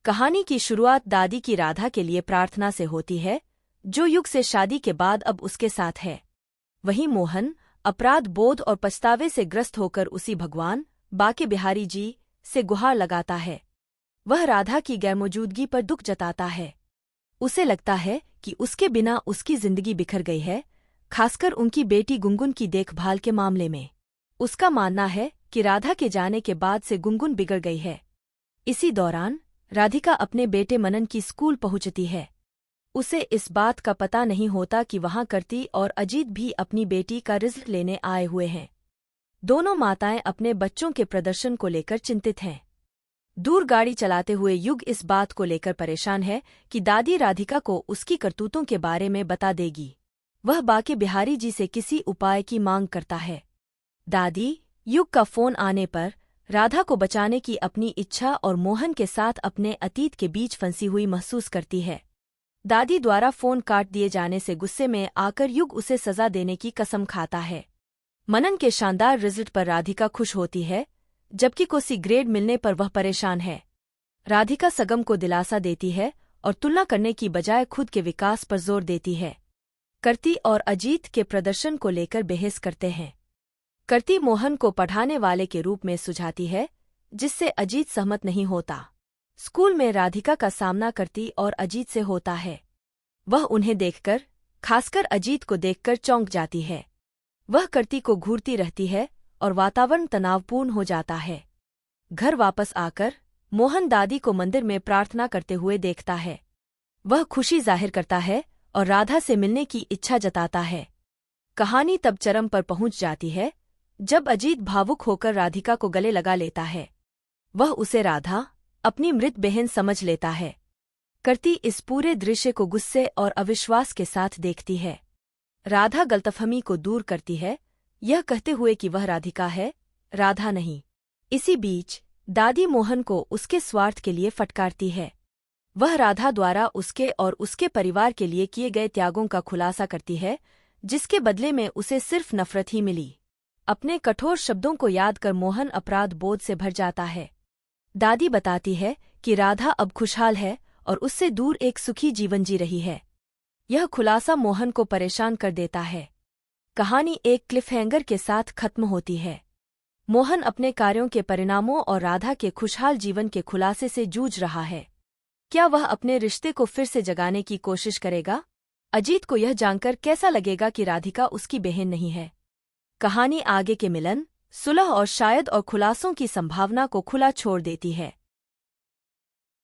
कहानी की शुरुआत दादी की राधा के लिए प्रार्थना से होती है, जो युग से शादी के बाद अब उसके साथ है। वहीं मोहन अपराध बोध और पछतावे से ग्रस्त होकर उसी भगवान बाके बिहारी जी से गुहार लगाता है। वह राधा की गैरमौजूदगी पर दुख जताता है। उसे लगता है कि उसके बिना उसकी जिंदगी बिखर गई है, खासकर उनकी बेटी गुनगुन की देखभाल के मामले में। उसका मानना है कि राधा के जाने के बाद से गुनगुन बिगड़ गई है। इसी दौरान राधिका अपने बेटे मनन की स्कूल पहुंचती है। उसे इस बात का पता नहीं होता कि वहां करती और अजीत भी अपनी बेटी का रिजल्ट लेने आए हुए हैं। दोनों माताएं अपने बच्चों के प्रदर्शन को लेकर चिंतित हैं। दूर गाड़ी चलाते हुए युग इस बात को लेकर परेशान है कि दादी राधिका को उसकी करतूतों के बारे में बता देगी। वह बाके बिहारी जी से किसी उपाय की मांग करता है। दादी युग का फोन आने पर राधा को बचाने की अपनी इच्छा और मोहन के साथ अपने अतीत के बीच फंसी हुई महसूस करती है। दादी द्वारा फोन काट दिए जाने से गुस्से में आकर युग उसे सजा देने की कसम खाता है। मनन के शानदार रिजल्ट पर राधिका खुश होती है, जबकि कोसी ग्रेड मिलने पर वह परेशान है। राधिका सगम को दिलासा देती है और तुलना करने की बजाय खुद के विकास पर जोर देती है। करती और अजीत के प्रदर्शन को लेकर बहस करते हैं। करती मोहन को पढ़ाने वाले के रूप में सुझाती है, जिससे अजीत सहमत नहीं होता। स्कूल में राधिका का सामना करती और अजीत से होता है। वह उन्हें देखकर, खासकर अजीत को देखकर चौंक जाती है। वह करती को घूरती रहती है और वातावरण तनावपूर्ण हो जाता है। घर वापस आकर मोहन दादी को मंदिर में प्रार्थना करते हुए देखता है। वह खुशी जाहिर करता है और राधा से मिलने की इच्छा जताता है। कहानी तब चरम पर पहुंच जाती है जब अजीत भावुक होकर राधिका को गले लगा लेता है। वह उसे राधा अपनी मृत बहन समझ लेता है। करती इस पूरे दृश्य को गुस्से और अविश्वास के साथ देखती है। राधा गलतफहमी को दूर करती है, यह कहते हुए कि वह राधिका है, राधा नहीं। इसी बीच दादी मोहन को उसके स्वार्थ के लिए फटकारती है। वह राधा द्वारा उसके और उसके परिवार के लिए किए गए त्यागों का खुलासा करती है, जिसके बदले में उसे सिर्फ नफरत ही मिली। अपने कठोर शब्दों को याद कर मोहन अपराध बोध से भर जाता है। दादी बताती है कि राधा अब खुशहाल है और उससे दूर एक सुखी जीवन जी रही है। यह खुलासा मोहन को परेशान कर देता है। कहानी एक क्लिफहैंगर के साथ खत्म होती है। मोहन अपने कार्यों के परिणामों और राधा के खुशहाल जीवन के खुलासे से जूझ रहा है। क्या वह अपने रिश्ते को फिर से जगाने की कोशिश करेगा? अजीत को यह जानकर कैसा लगेगा कि राधिका उसकी बहन नहीं है? कहानी आगे के मिलन, सुलह और शायद और खुलासों की संभावना को खुला छोड़ देती है।